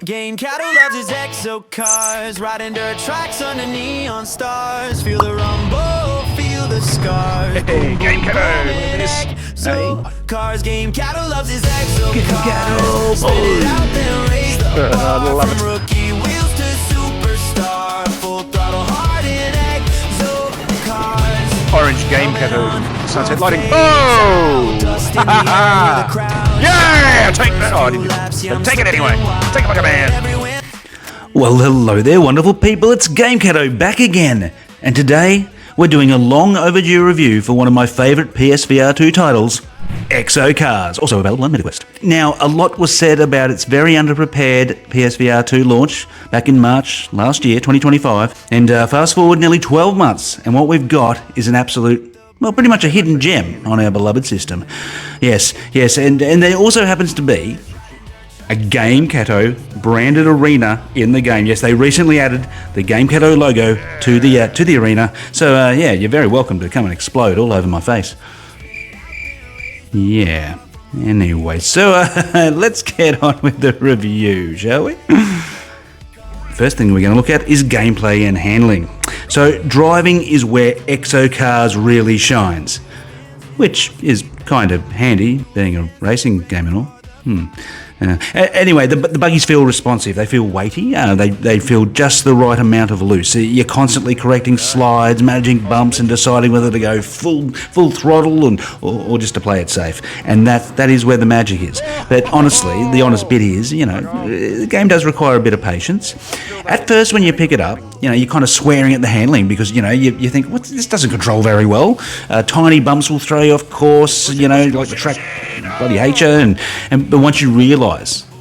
Gamecatto loves his ExoCARS, riding dirt tracks under neon stars. Feel the rumble, feel the scars. Hey, Gamecatto! ExoCARS, Gamecatto loves his ExoCARS. Spit boy. it out, then raise the I bar. love From it. rookie wheels to superstar, full throttle hard in ExoCARs. Orange Gamecatto sunset lighting. Oh! Yeah! Take that! Oh, I didn't. But take it anyway. Take it like a man. Well, hello there, wonderful people. It's Gamecatto back again. And today, we're doing a long overdue review for one of my favourite PSVR2 titles, ExoCARS, also available on MetaQuest. Now, a lot was said about its very underprepared PSVR2 launch back in March last year, 2025. And fast forward nearly 12 months, and what we've got is an absolute, well, pretty much a hidden gem on our beloved system. Yes, and there also happens to be a Gamecatto branded arena in the game. Yes, they recently added the Gamecatto logo to the arena. So yeah, you're very welcome to come and explode all over my face. Yeah. Anyway, so let's get on with the review, shall we? First thing we're going to look at is gameplay and handling. So driving is where ExoCARS really shines, which is kind of handy, being a racing game and all. Anyway, the buggies feel responsive. They feel weighty. They feel just the right amount of loose. You're constantly correcting slides, managing bumps, and deciding whether to go full throttle or just to play it safe. And that is where the magic is. But honestly, the honest bit is, the game does require a bit of patience. At first, when you pick it up, you're kind of swearing at the handling because you think, "What? This doesn't control very well." Tiny bumps will throw you off course. Like the track bloody hates you. But once you realise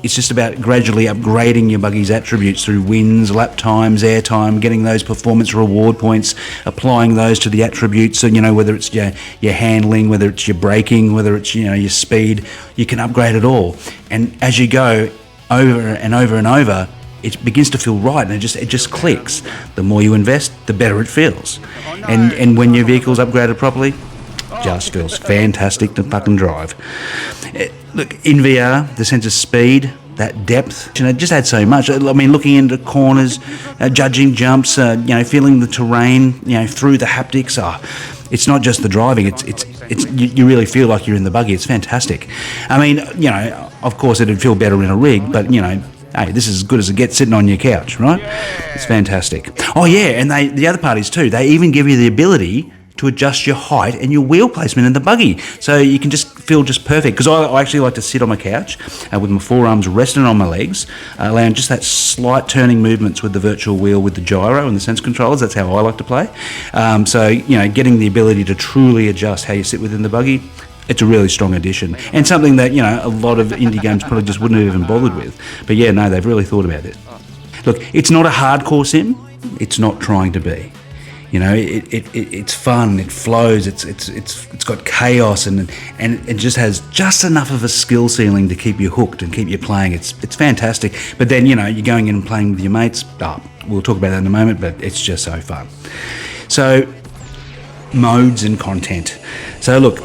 it's just about gradually upgrading your buggy's attributes through wins, lap times, air time, getting those performance reward points, applying those to the attributes. So whether it's your handling, whether it's your braking, whether it's your speed, you can upgrade it all. And as you go over and over and over, it begins to feel right, and it just clicks. The more you invest, the better it feels. And when your vehicle's upgraded properly, just feels fantastic to fucking drive. Look, in VR, the sense of speed, that depth, it just adds so much. I mean, looking into corners, judging jumps, feeling the terrain, through the haptics. It's not just the driving. It's you really feel like you're in the buggy. It's fantastic. I mean, of course, it'd feel better in a rig, but hey, this is as good as it gets sitting on your couch, right? It's fantastic. Oh yeah, and the other parties too. They even give you the ability to adjust your height and your wheel placement in the buggy, so you can just feel just perfect. Because I actually like to sit on my couch with my forearms resting on my legs, allowing just that slight turning movements with the virtual wheel, with the gyro and the sense controllers. That's how I like to play. So getting the ability to truly adjust how you sit within the buggy, it's a really strong addition, and something that a lot of indie games probably just wouldn't have even bothered with. But yeah, no, they've really thought about it. Look, it's not a hardcore sim. It's not trying to be. It's fun. It flows. It's got chaos, and it just has just enough of a skill ceiling to keep you hooked and keep you playing. It's fantastic. But then you're going in and playing with your mates. We'll talk about that in a moment. But it's just so fun. So modes and content. So look,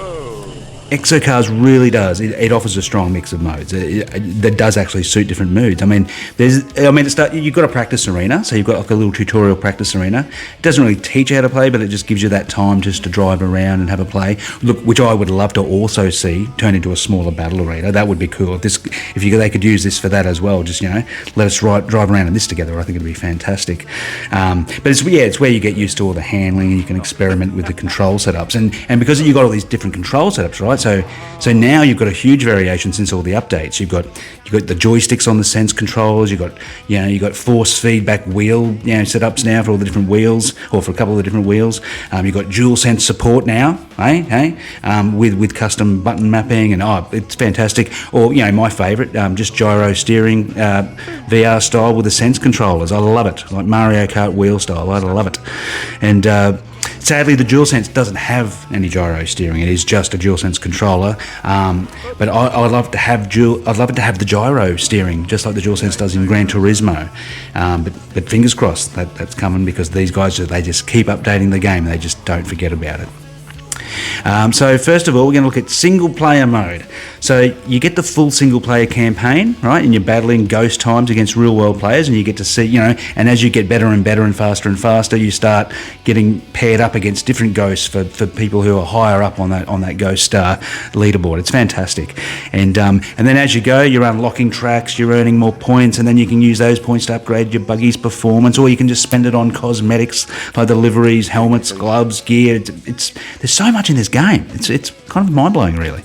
ExoCARS really does. It offers a strong mix of modes that does actually suit different moods. I mean, you've got a practice arena, so you've got like a little tutorial practice arena. It doesn't really teach you how to play, but it just gives you that time just to drive around and have a play. Look, which I would love to also see turn into a smaller battle arena. That would be cool. They could use this for that as well. Just let us drive around in this together. I think it'd be fantastic. But it's where you get used to all the handling, and you can experiment with the control setups. And because you've got all these different control setups, right? So now you've got a huge variation since all the updates. You've got the joysticks on the sense controllers. You've got force feedback wheel setups now for all the different wheels, or for a couple of the different wheels. You've got dual sense support now, with custom button mapping, and it's fantastic. Or my favourite, just gyro steering, VR style with the sense controllers. I love it, like Mario Kart wheel style. I love it. And sadly, the DualSense doesn't have any gyro steering. It is just a DualSense controller. But I'd love to have the gyro steering, just like the DualSense does in Gran Turismo. But fingers crossed that's coming, because these guys, they just keep updating the game. They just don't forget about it. So first of all, we're going to look at single player mode. So you get the full single player campaign, right? And you're battling ghost times against real world players, and you get to see, you know, and as you get better and better and faster, you start getting paired up against different ghosts for people who are higher up on that ghost star leaderboard. It's fantastic. And then as you go, you're unlocking tracks, you're earning more points, and then you can use those points to upgrade your buggy's performance, or you can just spend it on cosmetics like the liveries, helmets, gloves, gear. It's there's so much in this game. It's kind of mind blowing, really.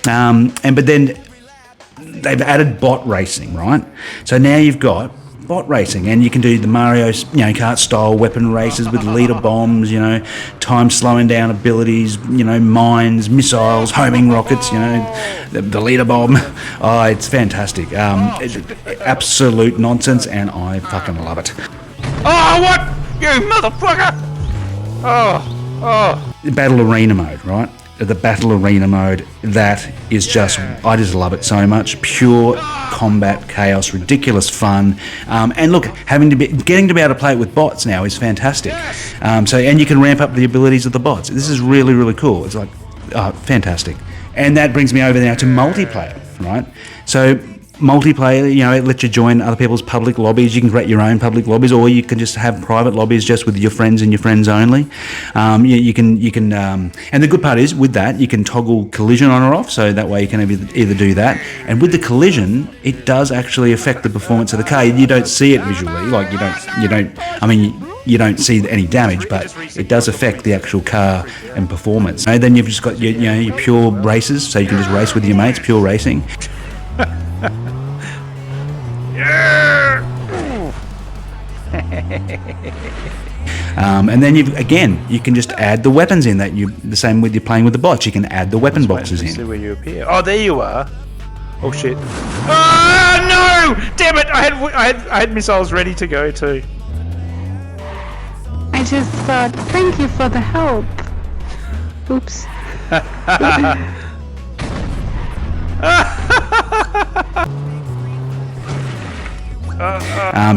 But then they've added bot racing, right? So now you've got bot racing, and you can do the Mario, kart style weapon races with leader bombs, time slowing down abilities, mines, missiles, homing rockets, the leader bomb. Oh, it's fantastic. It's absolute nonsense, and I fucking love it. Oh, what? You motherfucker! Oh. Battle arena mode, right? The battle arena mode, that is just, I just love it so much. Pure combat chaos, ridiculous fun, and look, getting to be able to play it with bots now is fantastic. And you can ramp up the abilities of the bots. This is really, really cool. It's like, fantastic. And that brings me over now to multiplayer, right? So multiplayer, it lets you join other people's public lobbies. You can create your own public lobbies, or you can just have private lobbies just with your friends and your friends only. You can, and the good part is with that you can toggle collision on or off, so that way you can either do that. And with the collision, it does actually affect the performance of the car. You don't see it visually, like you don't see any damage, but it does affect the actual car and performance. And then you've just got your pure races, so you can just race with your mates, pure racing. And then you can just add the weapons in. The same with you playing with the bots. You can add the weapon boxes in. See where you appear. Oh, there you are. Oh shit! Oh no! Damn it! I had missiles ready to go too. I just thought, thank you for the help. Oops.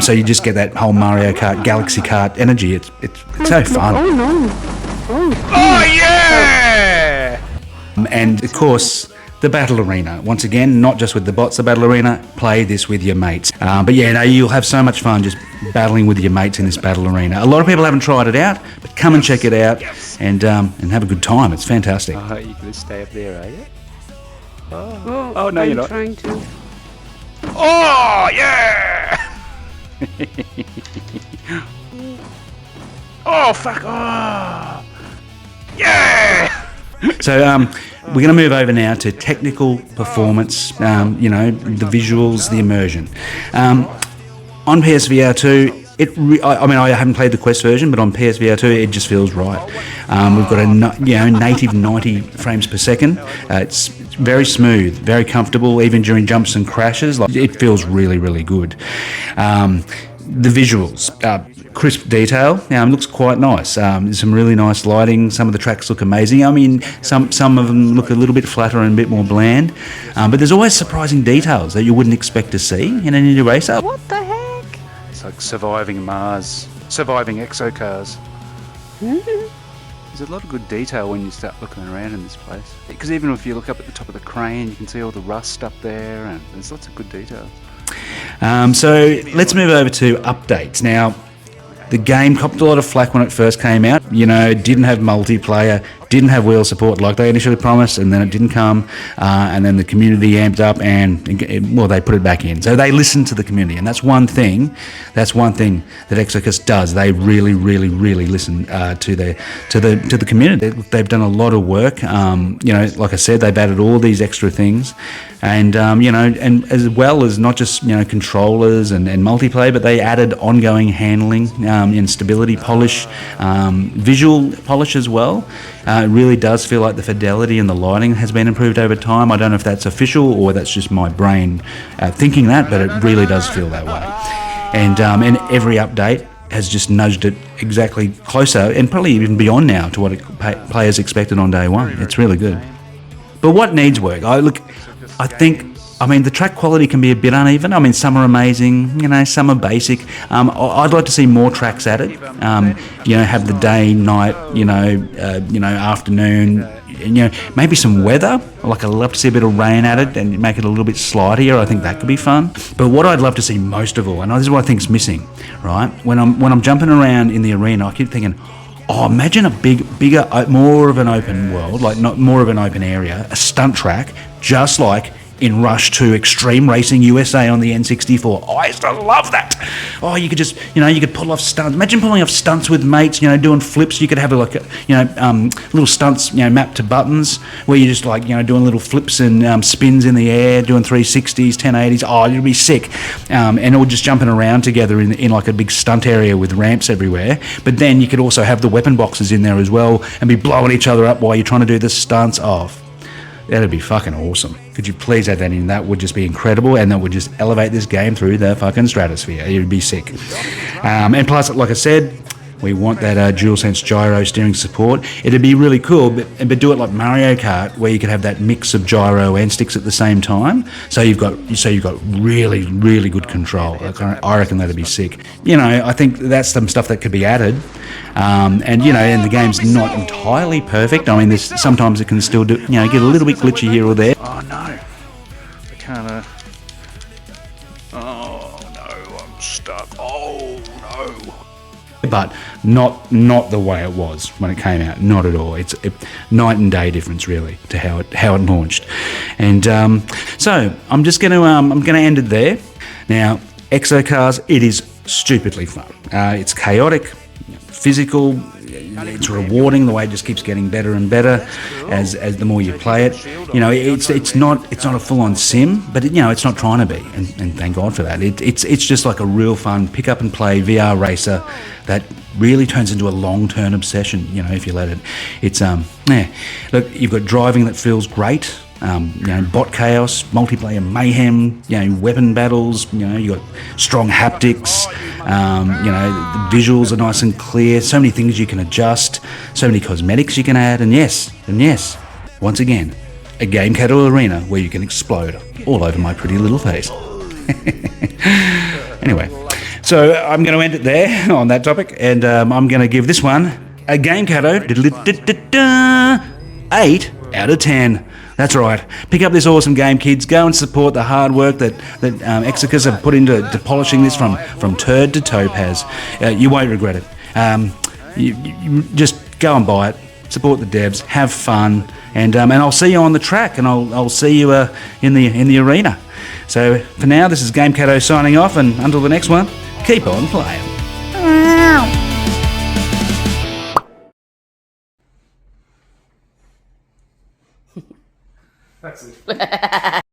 So you just get that whole Mario Kart, Galaxy Kart energy. It's so fun. Oh no! Oh yeah! And of course, the battle arena. Once again, not just with the bots, the battle arena. Play this with your mates. But you'll have so much fun just battling with your mates in this battle arena. A lot of people haven't tried it out, but come and check it out and have a good time. It's fantastic. Oh, you can stay up there, are you? Oh no, you're not. I'm trying to. Oh yeah! Oh fuck! Oh yeah! So we're going to move over now to technical performance. The visuals, the immersion. On PSVR2, I haven't played the Quest version, but on PSVR2 it just feels right. We've got a native 90 frames per second. It's very smooth, very comfortable, even during jumps and crashes. It feels really, really good. The visuals, crisp detail, looks quite nice. There's some really nice lighting. Some of the tracks look amazing. I mean, some of them look a little bit flatter and a bit more bland. But there's always surprising details that you wouldn't expect to see in an indie racer. What the heck? It's like surviving Mars, surviving ExoCARS. There's a lot of good detail when you start looking around in this place. Because even if you look up at the top of the crane, you can see all the rust up there, and there's lots of good details. So let's move over to updates. Now, the game copped a lot of flack when it first came out. Didn't have multiplayer, didn't have wheel support like they initially promised, and then it didn't come. And then the community amped up, and they put it back in. So they listened to the community, and that's one thing that XOCUS does. They really, really, really listen to the community. They've done a lot of work. Like I said, they've added all these extra things. And and as well as not just controllers and multiplayer, but they added ongoing handling and stability polish, visual polish as well. It really does feel like the fidelity and the lighting has been improved over time. I don't know if that's official or that's just my brain thinking that, but it really does feel that way. And every update has just nudged it exactly closer and probably even beyond now to what players expected on day one. It's really good. But what needs work? I think I mean, the track quality can be a bit uneven. I mean, some are amazing, some are basic. I'd like to see more tracks added. Have the day, night, afternoon. Maybe some weather. Like, I'd love to see a bit of rain added and make it a little bit slideier. I think that could be fun. But what I'd love to see most of all, and this is what I think's missing, right? When I'm jumping around in the arena, I keep thinking, oh, imagine a bigger, more of an open world, like not more of an open area, a stunt track, just like in Rush 2 Extreme Racing USA on the N64. Oh, I used to love that. Oh, you could just, you could pull off stunts. Imagine pulling off stunts with mates, doing flips. You could have little stunts, mapped to buttons where you just doing little flips and spins in the air, doing 360s, 1080s. Oh, it'd be sick. And all just jumping around together in like a big stunt area with ramps everywhere. But then you could also have the weapon boxes in there as well and be blowing each other up while you're trying to do the stunts off. That'd be fucking awesome. Could you please add that in? That would just be incredible, and that would just elevate this game through the fucking stratosphere. It would be sick. And plus, like I said, we want that DualSense gyro steering support. It'd be really cool, but do it like Mario Kart, where you could have that mix of gyro and sticks at the same time. So you've got really, really good control. I reckon that'd be sick. I think that's some stuff that could be added. And the game's not entirely perfect. I mean, sometimes it can still do, get a little bit glitchy here or there. Oh no, I can't. Oh no, I'm stuck. Oh no. But not the way it was when it came out. Not at all. It's a night and day difference, really, to how it launched. And so I'm just going to end it there. Now, ExoCARS, it is stupidly fun. It's chaotic, physical. It's rewarding. The way it just keeps getting better and better as the more you play it. It's not a full-on sim, but it's not trying to be, and thank God for that. It's just like a real fun pick up and play VR racer that really turns into a long-term obsession. If you let it. It's Look, you've got driving that feels great. Bot chaos, multiplayer mayhem, weapon battles, you got strong haptics, the visuals are nice and clear, so many things you can adjust, so many cosmetics you can add, and yes, once again, a Gamecatto arena where you can explode all over my pretty little face. Anyway, so I'm going to end it there on that topic, and I'm going to give this one a Gamecatto 8 out of 10. That's right. Pick up this awesome game, kids. Go and support the hard work that XOCUS have put into polishing this from turd to topaz. You won't regret it. You just go and buy it. Support the devs. Have fun, and I'll see you on the track, and I'll see you in the arena. So for now, this is Gamecatto signing off, and until the next one, keep on playing. That's it.